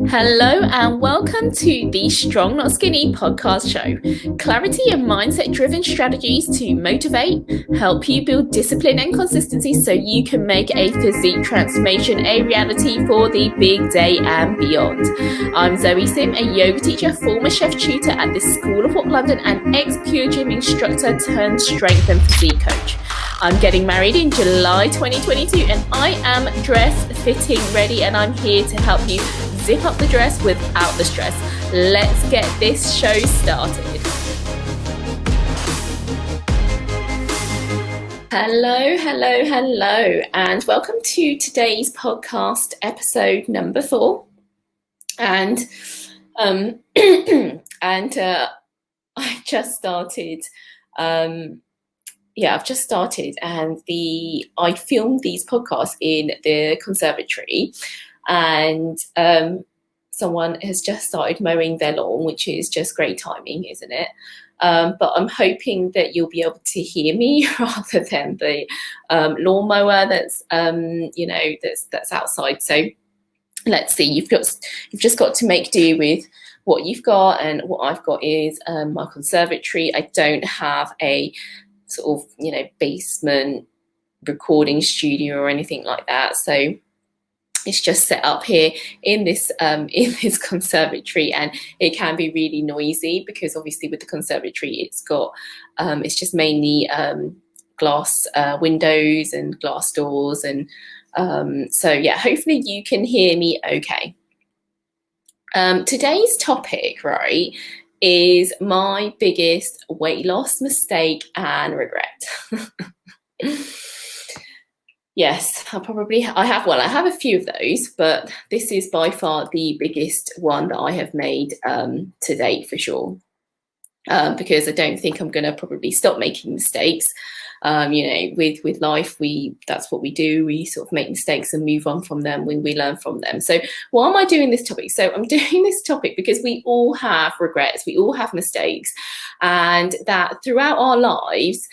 Hello and welcome to the Strong Not Skinny podcast show. Clarity and mindset driven strategies to motivate, help you build discipline and consistency so you can make a physique transformation a reality for the big day and beyond. I'm Zoe Sim, a yoga teacher, former chef tutor at the School of Walk London and ex-Pure Gym instructor turned strength and physique coach. I'm getting married in July 2022 and I am dress fitting ready, and I'm here to help you zip up the dress without the stress. Let's get this show started. Hello, and welcome to today's podcast episode number 4. And I just started. I've just started, and I filmed these podcasts in the conservatory, and someone has just started mowing their lawn, which is just great timing, isn't it? But I'm hoping that you'll be able to hear me rather than the lawnmower that's outside. So let's see. You've just got to make do with what you've got, and what I've got is my conservatory. I don't have a sort of basement recording studio or anything like that, so it's just set up here in this conservatory, and it can be really noisy because obviously with the conservatory it's just mainly glass windows and glass doors, and hopefully you can hear me okay. Today's topic, right, is my biggest weight loss mistake and regret. Yes, I have a few of those, but this is by far the biggest one that I have made to date for sure. Because I don't think I'm going to probably stop making mistakes. With life, that's what we do. We sort of make mistakes and move on from them when we learn from them. So why am I doing this topic? So I'm doing this topic because we all have regrets. We all have mistakes, and that throughout our lives,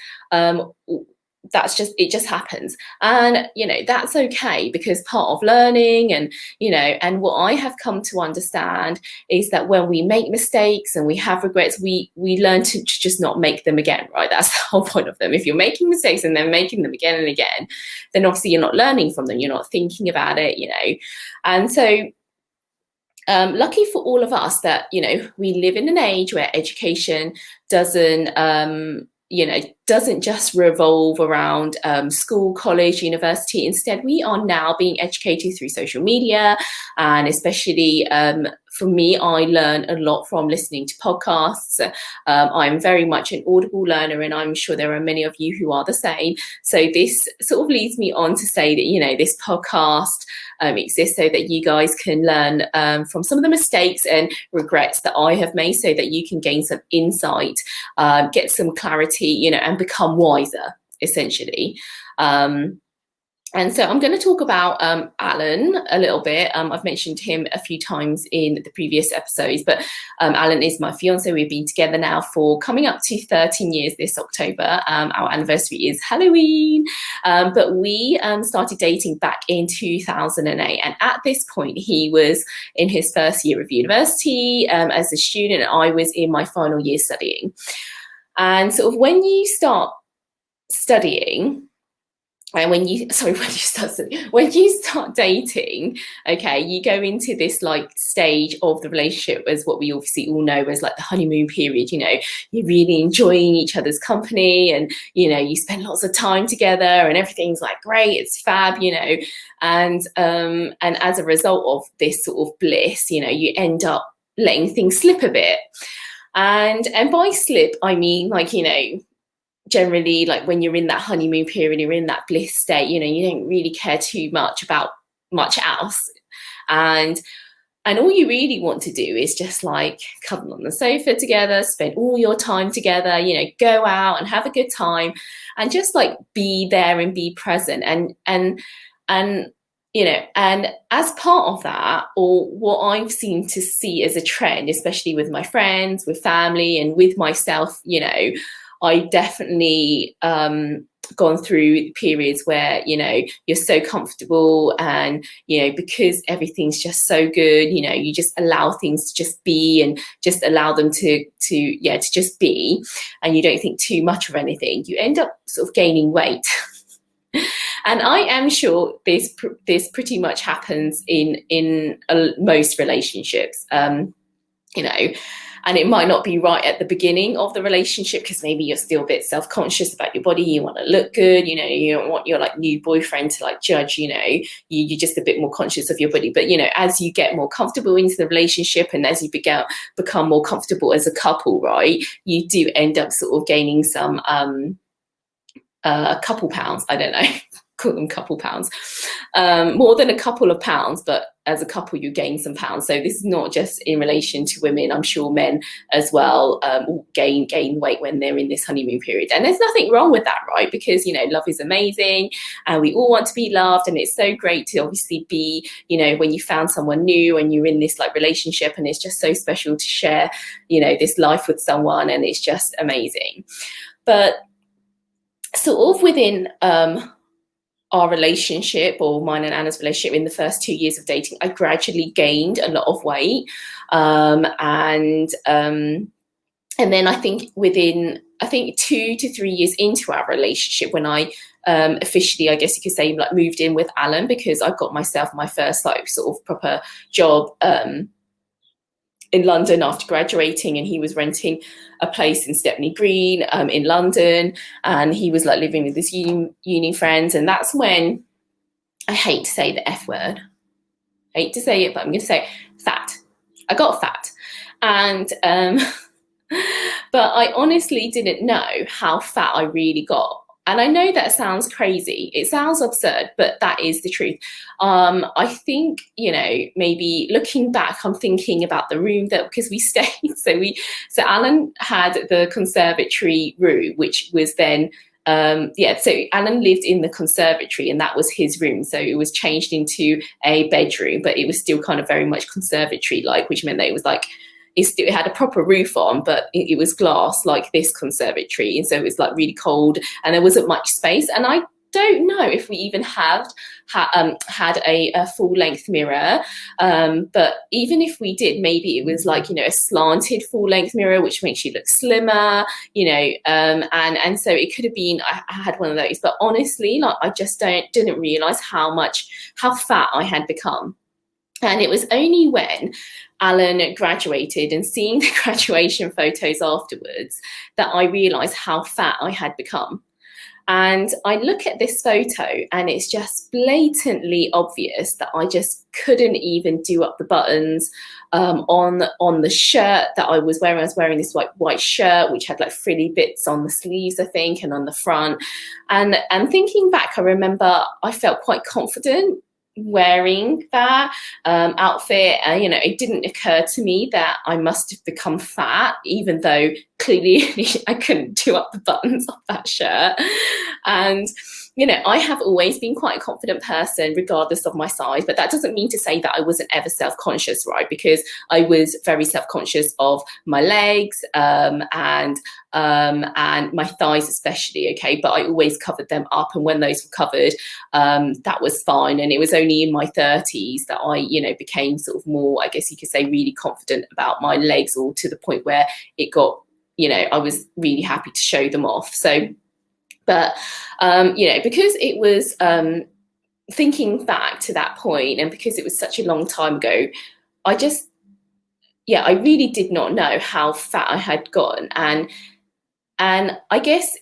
it just happens, and that's okay, because part of learning, and what I have come to understand is that when we make mistakes and we have regrets, we learn to just not make them again, right? That's the whole point of them. If you're making mistakes and then making them again and again, then obviously you're not learning from them, you're not thinking about it, and so lucky for all of us that we live in an age where education doesn't just revolve around school, college, university. Instead, we are now being educated through social media, and especially for me, I learn a lot from listening to podcasts. I'm very much an Audible learner, and I'm sure there are many of you who are the same. So this sort of leads me on to say that, this podcast exists so that you guys can learn from some of the mistakes and regrets that I have made, so that you can gain some insight, get some clarity, and become wiser, essentially. And so I'm going to talk about Alan a little bit. I've mentioned him a few times in the previous episodes, but Alan is my fiance. We've been together now for coming up to 13 years this October. Our anniversary is Halloween, but we started dating back in 2008. And at this point, he was in his first year of university as a student. I was in my final year studying. And sort of when you start studying, and when you start dating, okay, you go into this stage of the relationship as what we obviously all know as the honeymoon period. You're really enjoying each other's company, and you spend lots of time together, and everything's great, it's fab, and as a result of this sort of bliss, you end up letting things slip a bit, and by slip I mean generally, when you're in that honeymoon period, you're in that bliss state, you don't really care too much about much else. And all you really want to do is just cuddle on the sofa together, spend all your time together, go out and have a good time, and just be there and be present. And as part of that, or what I've seen to see as a trend, especially with my friends, with family, and with myself, I definitely gone through periods where, you know, you're so comfortable and, you know, because everything's just so good, you know, you just allow things to just be and just allow them to just be, and you don't think too much of anything, you end up sort of gaining weight. And I am sure this pretty much happens in most relationships, you know, and it might not be right at the beginning of the relationship because maybe you're still a bit self-conscious about your body, you want to look good, you know, you don't want your like new boyfriend to like judge, you know, you're just a bit more conscious of your body. But, you know, as you get more comfortable into the relationship and as you become more comfortable as a couple, right, you do end up sort of gaining some a couple pounds, I don't know, call them couple pounds, more than a couple of pounds, but as a couple you gain some pounds. So this is not just in relation to women, I'm sure men as well will gain weight when they're in this honeymoon period, and there's nothing wrong with that, right? Because, you know, love is amazing and we all want to be loved, and it's so great to obviously be, you know, when you found someone new and you're in this like relationship, and it's just so special to share, you know, this life with someone, and it's just amazing. But sort of within our relationship, or mine and Anna's relationship, in the first 2 years of dating, I gradually gained a lot of weight, and then I think within 2 to 3 years into our relationship, when I officially, I guess you could say, like moved in with Alan, because I got myself my first like sort of proper job in London after graduating, and he was renting a place in Stepney Green in London, and he was like living with his uni friends, and that's when, I hate to say the F word, I hate to say it, but I'm going to say fat. I got fat, and but I honestly didn't know how fat I really got. And I know that sounds crazy, it sounds absurd, but that is the truth. I think, you know, maybe looking back, I'm thinking about the room that, because we stayed, so Alan had the conservatory room, which was then, so Alan lived in the conservatory and that was his room. So it was changed into a bedroom, but it was still kind of very much conservatory-like, which meant that it was like, it had a proper roof on, but it was glass like this conservatory, and so it was like really cold and there wasn't much space. And I don't know if we even had a full-length mirror, but even if we did, maybe it was like, you know, a slanted full-length mirror, which makes you look slimmer, you know, and so it could have been, I had one of those. But honestly, like, I just didn't realize how fat I had become. And it was only when Alan graduated and seeing the graduation photos afterwards that I realised how fat I had become. And I look at this photo and it's just blatantly obvious that I just couldn't even do up the buttons on the shirt that I was wearing. I was wearing this white shirt, which had like frilly bits on the sleeves, I think, and on the front. And thinking back, I remember I felt quite confident wearing that outfit. You know, it didn't occur to me that I must have become fat, even though clearly I couldn't do up the buttons of that shirt. And you know, I have always been quite a confident person regardless of my size, but that doesn't mean to say that I wasn't ever self-conscious, right? Because I was very self-conscious of my legs and my thighs especially, okay? But I always covered them up, and when those were covered, that was fine. And it was only in my 30s that I, you know, became sort of more, I guess you could say, really confident about my legs, or to the point where it got, you know, I was really happy to show them off. So, but, you know, because it was thinking back to that point, and because it was such a long time ago, I really did not know how fat I had gotten. And I guess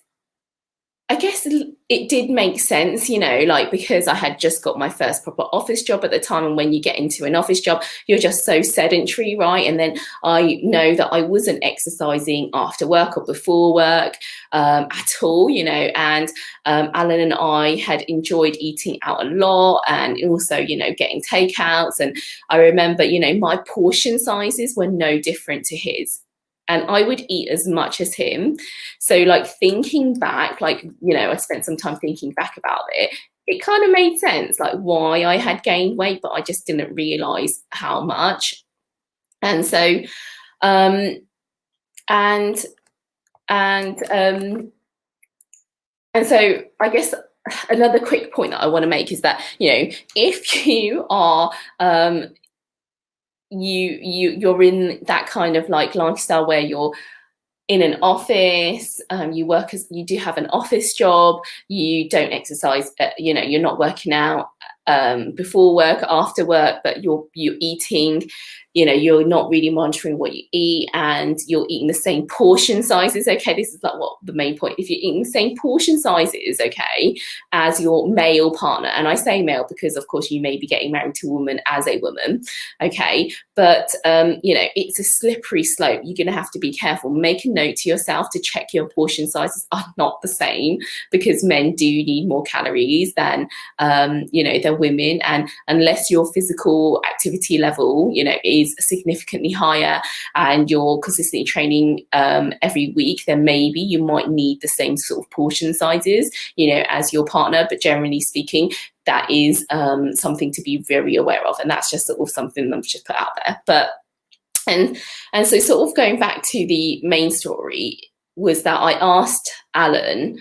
it did make sense, you know, like, because I had just got my first proper office job at the time. And when you get into an office job, you're just so sedentary, right? And then I know that I wasn't exercising after work or before work at all, you know. And Alan and I had enjoyed eating out a lot, and also, you know, getting takeouts. And I remember, you know, my portion sizes were no different to his, and I would eat as much as him. So, like, thinking back, like, you know, I spent some time thinking back about it. It kind of made sense, like, why I had gained weight, but I just didn't realize how much. And so, and And so I guess another quick point that I want to make is that, if you are you're in that kind of like lifestyle where you're in an office, you do have an office job, you don't exercise, you're not working out before work, after work, but you're eating, you're not really monitoring what you eat, and you're eating the same portion sizes. Okay, this is like what the main point. If you're eating the same portion sizes, okay, as your male partner, and I say male because of course you may be getting married to a woman as a woman, okay, but it's a slippery slope. You're going to have to be careful. Make a note to yourself to check your portion sizes are not the same, because men do need more calories than than women, and unless your physical activity level is significantly higher and you're consistently training every week, then maybe you might need the same sort of portion sizes as your partner. But generally speaking, that is something to be very aware of, and that's just sort of something I've just put out there. But and so sort of going back to the main story was that I asked Alan,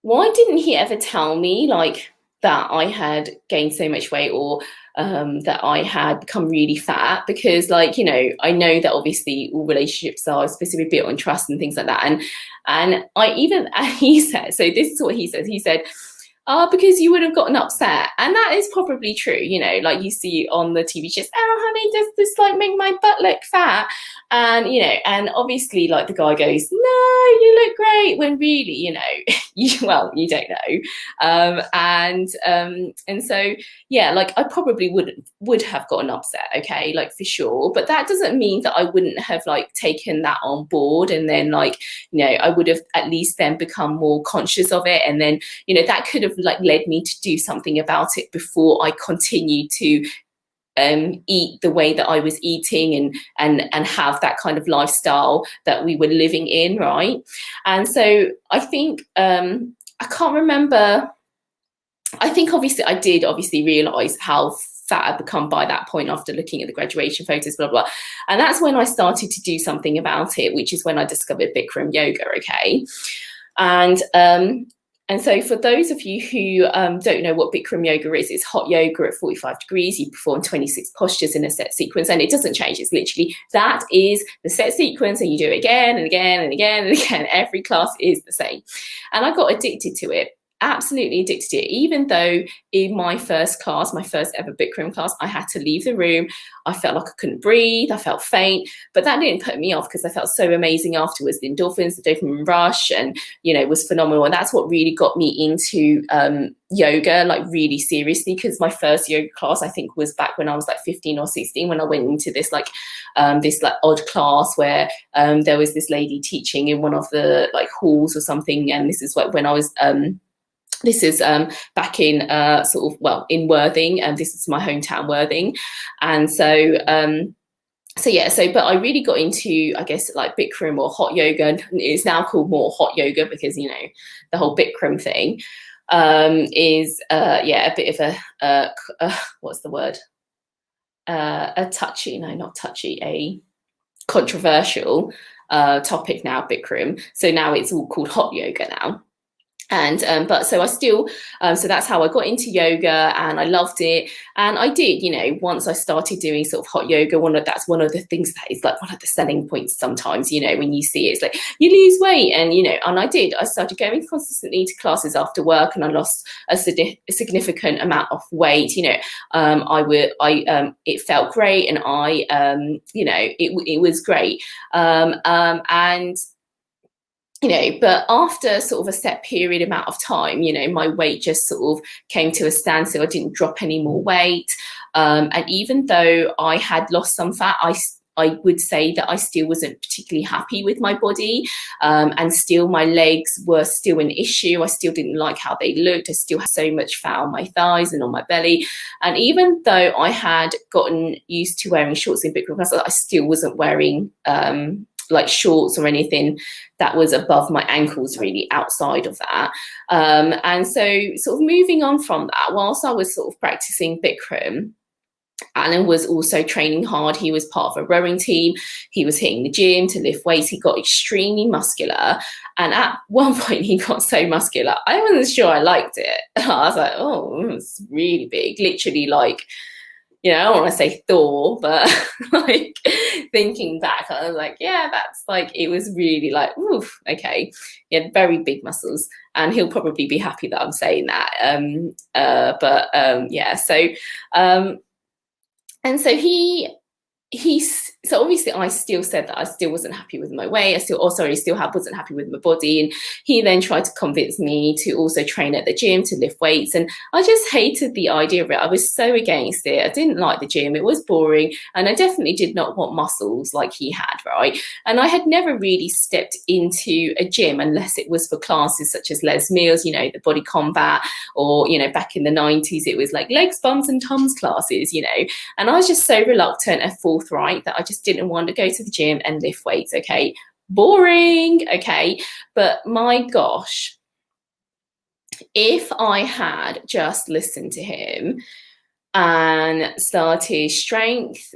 why didn't he ever tell me like that I had gained so much weight, or that I had become really fat? Because I know that obviously all relationships are specifically built on trust and things like that. And he said, so this is what he said. He said, because you would have gotten upset. And that is probably true, like you see on the TV shows, oh honey, does this like make my butt look fat? And and obviously like the guy goes, no, you look great, when really, you don't know. And so yeah, like I probably would have gotten upset, okay, like for sure. But that doesn't mean that I wouldn't have like taken that on board, and then like I would have at least then become more conscious of it, and then that could have like led me to do something about it before I continued to eat the way that I was eating and have that kind of lifestyle that we were living in, right? And so I think I can't remember. I think obviously I did realize how fat I'd become by that point after looking at the graduation photos, blah, blah. And that's when I started to do something about it, which is when I discovered Bikram yoga, okay? And so for those of you who don't know what Bikram yoga is, it's hot yoga at 45 degrees. You perform 26 postures in a set sequence, and it doesn't change. It's literally, that is the set sequence, and you do it again and again and again and again. Every class is the same. And I got addicted to it. Absolutely addicted to it, even though in my first class, my first ever Bikram class, I had to leave the room. I felt like I couldn't breathe. I felt faint, but that didn't put me off because I felt so amazing afterwards. The endorphins, the dopamine rush, and was phenomenal. And that's what really got me into yoga, like really seriously, because my first yoga class, I think, was back when I was like 15 or 16, when I went into this odd class where there was this lady teaching in one of the like halls or something. And this is when I was this is back in in Worthing, and this is my hometown, Worthing. And so but I really got into, I guess, like Bikram or hot yoga, and it's now called more hot yoga because the whole Bikram thing is a bit of a what's the word, a controversial topic now, Bikram. So now it's all called hot yoga now. And but so I still so that's how I got into yoga, and I loved it. And I did, once I started doing sort of hot yoga, that's one of the things that is like one of the selling points sometimes, when you see it, it's like you lose weight. And and I started going consistently to classes after work, and I lost a significant amount of weight. It felt great, and it was great. And but after sort of a set period amount of time, my weight just sort of came to a standstill. I didn't drop any more weight. And even though I had lost some fat, I would say that I still wasn't particularly happy with my body. And still my legs were still an issue. I still didn't like how they looked. I still had so much fat on my thighs and on my belly. And even though I had gotten used to wearing shorts in Bikram class, I still wasn't wearing like shorts or anything that was above my ankles, really, outside of that. And so sort of moving on from that, whilst I was sort of practicing Bikram, Alan was also training hard. He was part of a rowing team. He was hitting the gym to lift weights. He got extremely muscular. And at one point, he got so muscular, I wasn't sure I liked it. I was like, oh, it's really big. Literally, like, you know, I don't want to say Thor, but like thinking back, I was like, yeah, that's like, it was really like, oof, okay. He had very big muscles, and he'll probably be happy that I'm saying that. Yeah, so, and so so obviously I still said that I still wasn't happy with my weight. Wasn't happy with my body. And he then tried to convince me to also train at the gym to lift weights. And I just hated the idea of it. I was so against it. I didn't like the gym. It was boring. And I definitely did not want muscles like he had, right? And I had never really stepped into a gym unless it was for classes such as Les Mills, you know, the body combat, or, you know, back in the 90s, it was like legs, bums and tums classes, you know. And I was just so reluctant and forthright that I just didn't want to go to the gym and lift weights. Okay, boring. Okay, but my gosh, if I had just listened to him and started strength,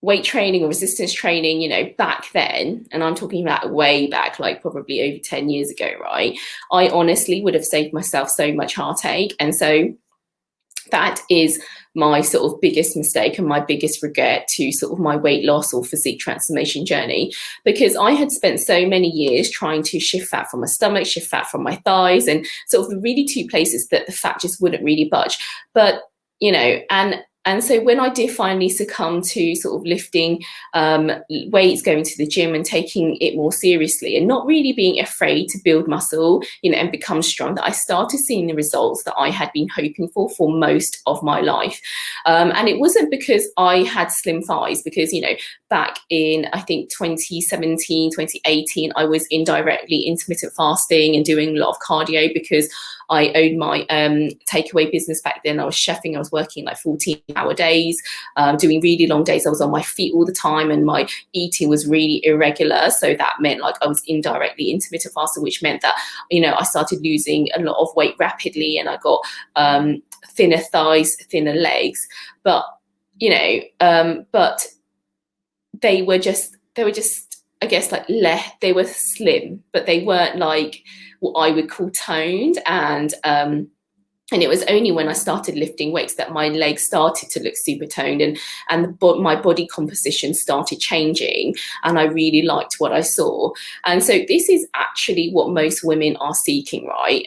weight training or resistance training, you know, back then, and I'm talking about way back, like probably over 10 years ago, right? I honestly would have saved myself so much heartache. And so that is my sort of biggest mistake and my biggest regret to sort of my weight loss or physique transformation journey, because I had spent so many years trying to shift fat from my stomach, shift fat from my thighs, and sort of the really two places that the fat just wouldn't really budge. But, you know, and so when I did finally succumb to sort of lifting weights, going to the gym and taking it more seriously and not really being afraid to build muscle, you know, and become strong, that I started seeing the results that I had been hoping for most of my life. And it wasn't because I had slim thighs, because, you know, back in, I think, 2017, 2018, I was indirectly intermittent fasting and doing a lot of cardio because I owned my takeaway business back then. I was chefing. I was working like 14-hour days, doing really long days. I was on my feet all the time, and my eating was really irregular. So that meant like I was indirectly intermittent fasting, which meant that, you know, I started losing a lot of weight rapidly, and I got thinner thighs, thinner legs. But, you know, but they were just, I guess, like they were slim, but they weren't like what I would call toned. And it was only when I started lifting weights that my legs started to look super toned, and my body composition started changing, and I really liked what I saw. And so this is actually what most women are seeking, right?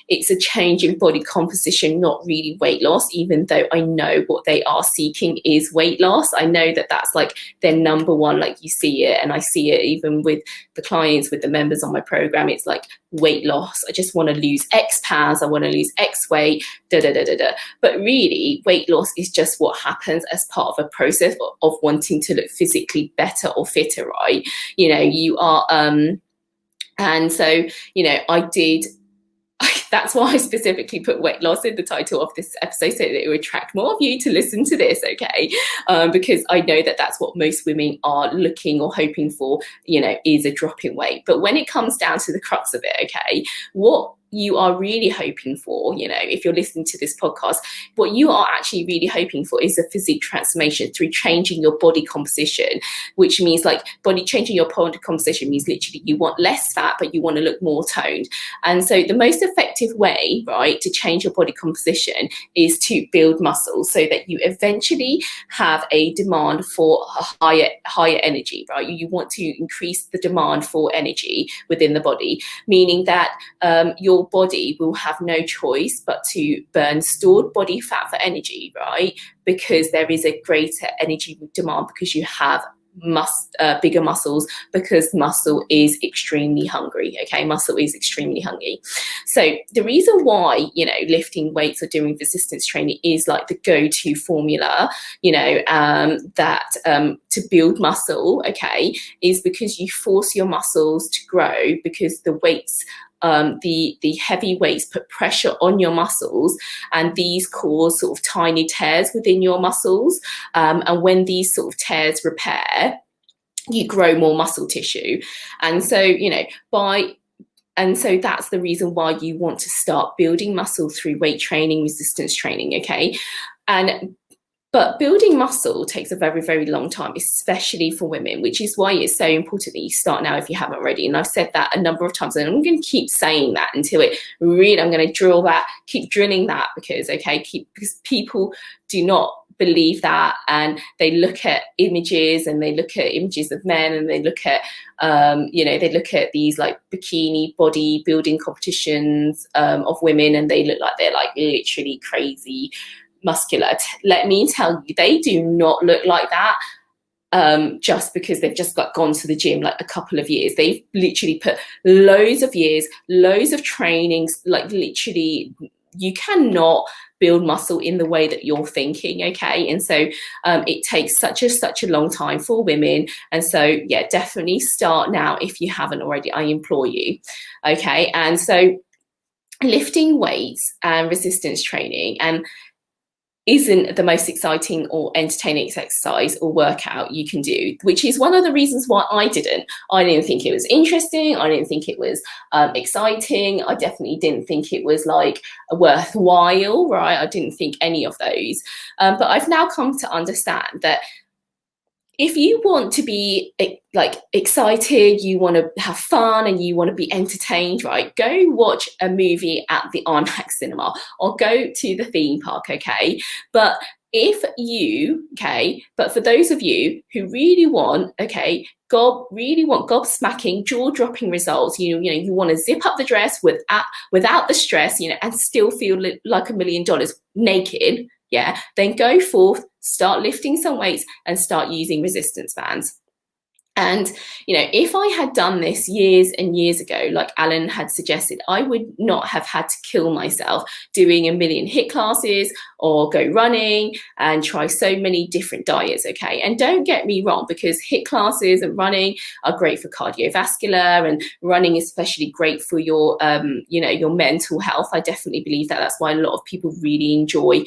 It's a change in body composition, not really weight loss, even though I know what they are seeking is weight loss. I know that that's like their number one, like you see it, and I see it even with the clients, with the members on my program. It's like weight loss. I just want to lose X pounds. I want to lose X weight, But really, weight loss is just what happens as part of a process of wanting to look physically better or fitter, right? You know, you are, and so, you know, that's why I specifically put weight loss in the title of this episode, so that it would attract more of you to listen to this, okay? Because I know that that's what most women are looking or hoping for, you know, is a drop in weight. But when it comes down to the crux of it, okay, what you are really hoping for, you know, if you're listening to this podcast, what you are actually really hoping for is a physique transformation through changing your body composition, which means like changing your body composition means literally you want less fat, but you want to look more toned. And so the most effective way, right, to change your body composition is to build muscle, so that you eventually have a demand for a higher energy, right? You want to increase the demand for energy within the body, meaning that your body will have no choice but to burn stored body fat for energy, right? Because there is a greater energy demand, because you have bigger muscles, because muscle is extremely hungry. Okay, muscle is extremely hungry. So the reason why, you know, lifting weights or doing resistance training is like the go-to formula, you know, to build muscle, okay, is because you force your muscles to grow, because the weights, the heavy weights put pressure on your muscles, and these cause sort of tiny tears within your muscles. And when these sort of tears repair, you grow more muscle tissue. And so, you know, and so that's the reason why you want to start building muscle through weight training, resistance training, okay? And But building muscle takes a very, very long time, especially for women, which is why it's so important that you start now if you haven't already. And I've said that a number of times, and I'm going to keep saying that until it really, I'm going to drill that, keep drilling that, because, because people do not believe that, and they look at images, and they look at images of men, and they look at, they look at these like bikini body building competitions of women, and they look like they're like literally crazy muscular. Let me tell you, they do not look like that just because they've just gone to the gym like a couple of years. They've literally put loads of years, loads of trainings, like literally you cannot build muscle in the way that you're thinking, okay? And so it takes such a long time for women. And so, yeah, definitely start now if you haven't already, I implore you, okay? And so lifting weights and resistance training and isn't the most exciting or entertaining exercise or workout you can do, which is one of the reasons why I didn't think it was interesting. I didn't think it was exciting. I definitely didn't think it was like worthwhile, right? I didn't think any of those. But I've now come to understand that if you want to be like excited, you want to have fun, and you want to be entertained, right? Go watch a movie at the IMAX cinema or go to the theme park, okay? But but for those of you who really want, gobsmacking, jaw-dropping results, you want to zip up the dress without the stress, and still feel like $1 million naked, yeah, then go forth, start lifting some weights and start using resistance bands. And, if I had done this years and years ago, like Alan had suggested, I would not have had to kill myself doing 1 million HIIT classes or go running and try so many different diets, okay? And don't get me wrong, because HIIT classes and running are great for cardiovascular, and running is especially great for your, your mental health. I definitely believe that. That's why a lot of people really enjoy,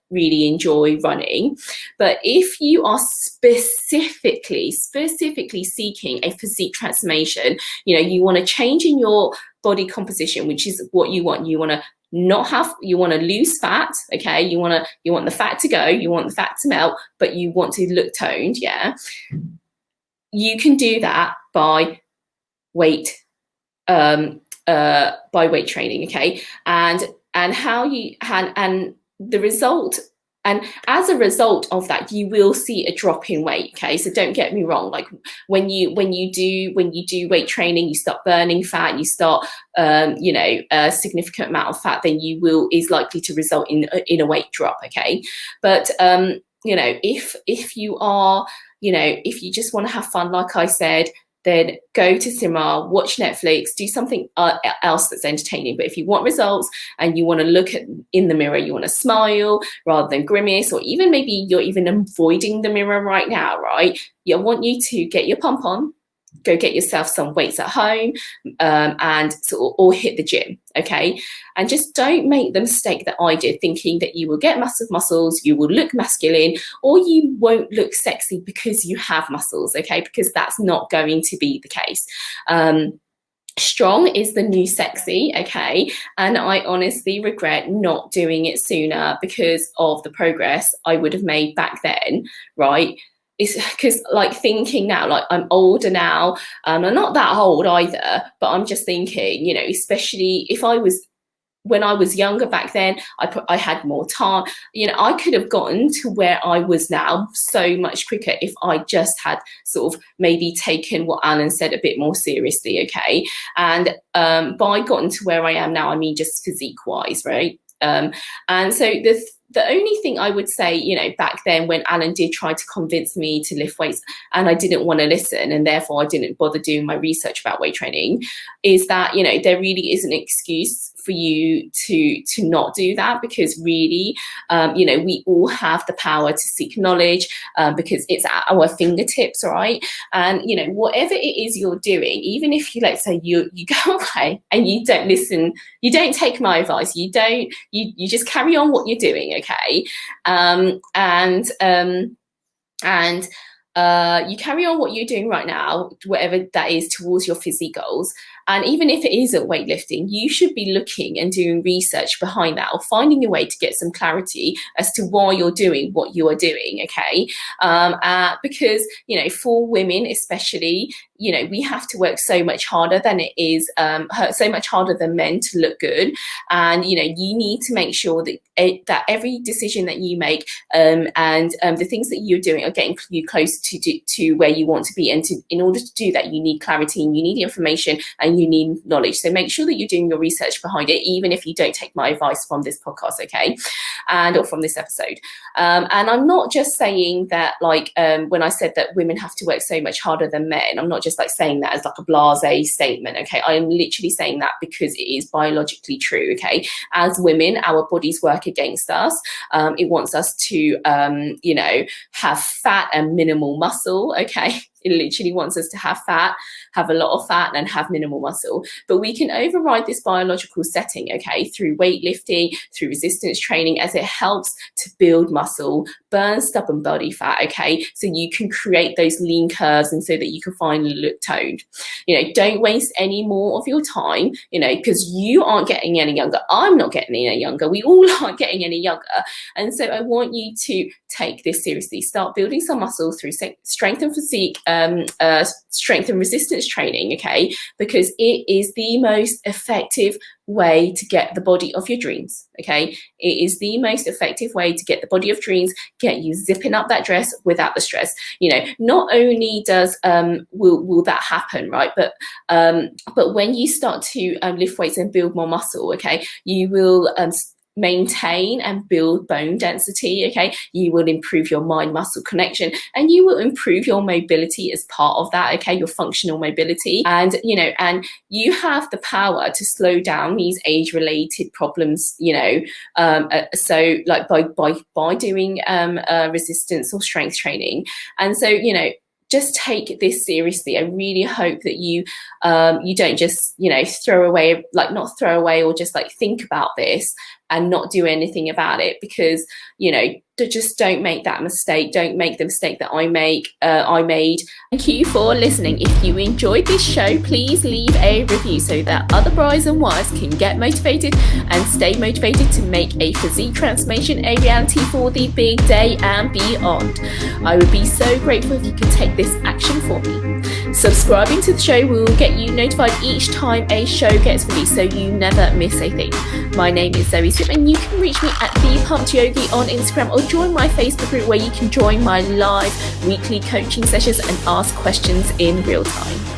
really enjoy running. But if you are specifically seeking a physique transformation, you want to change in your body composition, which is what you want. You want to you want to lose fat, okay? You want the fat to go, you want the fat to melt, but you want to look toned, yeah? You can do that by weight training, okay? And how you and the result, and as a result of that, you will see a drop in weight, okay? So don't get me wrong, like when you do weight training, you start burning fat, you start a significant amount of fat, then is likely to result in a weight drop, okay? But if you are, if you just want to have fun, like I said, then go to cinema, watch Netflix, do something else that's entertaining. But if you want results and you want to look in the mirror, you want to smile rather than grimace, or even maybe you're even avoiding the mirror right now, right? I want you to get your pump on, go get yourself some weights at home, or hit the gym, okay? And just don't make the mistake that I did, thinking that you will get massive muscles, you will look masculine, or you won't look sexy because you have muscles, okay? Because that's not going to be the case. Strong is the new sexy, okay? And I honestly regret not doing it sooner because of the progress I would have made back then, right? It's because, like, thinking now, like, I'm older now, I'm not that old either, but I'm just thinking, especially when I was younger back then, I had more time, I could have gotten to where I was now so much quicker if I just had sort of maybe taken what Alan said a bit more seriously, okay? And by gotten to where I am now, I mean just physique wise, right? And so the only thing I would say, back then when Alan did try to convince me to lift weights and I didn't want to listen, and therefore I didn't bother doing my research about weight training, is that, there really is an excuse for you to not do that, because really, we all have the power to seek knowledge, because it's at our fingertips, right? And, whatever it is you're doing, even if you, let's say you go away and you don't listen, you don't take my advice, you just carry on what you're doing, okay? You carry on what you're doing right now, whatever that is, towards your physique goals. And even if it is at weightlifting, you should be looking and doing research behind that, or finding a way to get some clarity as to why you're doing what you are doing, okay? Because, for women especially, we have to work so much harder than it is, so much harder than men to look good. And, you need to make sure that that every decision that you make and the things that you're doing are getting you close to where you want to be. And in order to do that, you need clarity, and you need information, and you need knowledge. So make sure that you're doing your research behind it, even if you don't take my advice from this podcast, okay? Or from this episode. And I'm not just saying that, when I said that women have to work so much harder than men, I'm not just saying that as a blasé statement, okay? I am literally saying that because it is biologically true, okay? As women, our bodies work against us. It wants us to, have fat and minimal muscle, okay? It literally wants us to have a lot of fat, and have minimal muscle. But we can override this biological setting, okay, through weightlifting, through resistance training, as it helps to build muscle, burn stubborn body fat, okay, so you can create those lean curves, and so that you can finally look toned. Don't waste any more of your time, because you aren't getting any younger. I'm not getting any younger. We all aren't getting any younger. And so I want you to take this seriously. Start building some muscle through strength and physique, strength and resistance training, okay, because it is the most effective way to get the body of your dreams, okay? It is the most effective way to get the body of dreams, get you zipping up that dress without the stress. Not only does will that happen, right, but when you start to lift weights and build more muscle, okay, you will maintain and build bone density, okay? You will improve your mind-muscle connection, and you will improve your mobility as part of that, okay? Your functional mobility. And, and you have the power to slow down these age-related problems, so by doing resistance or strength training. And so, just take this seriously. I really hope that you don't just not throw away or just think about this and not do anything about it, because just don't make that mistake. Don't make the mistake that I made. Thank you for listening. If you enjoyed this show, please leave a review so that other brides and wives can get motivated and stay motivated to make a physique transformation a reality for the big day and beyond. I would be so grateful if you could take this action for me. Subscribing to the show will get you notified each time a show gets released, so you never miss a thing. My name is Zoe Sim, and you can reach me at The Pumped Yogi on Instagram, or join my Facebook group where you can join my live weekly coaching sessions and ask questions in real time.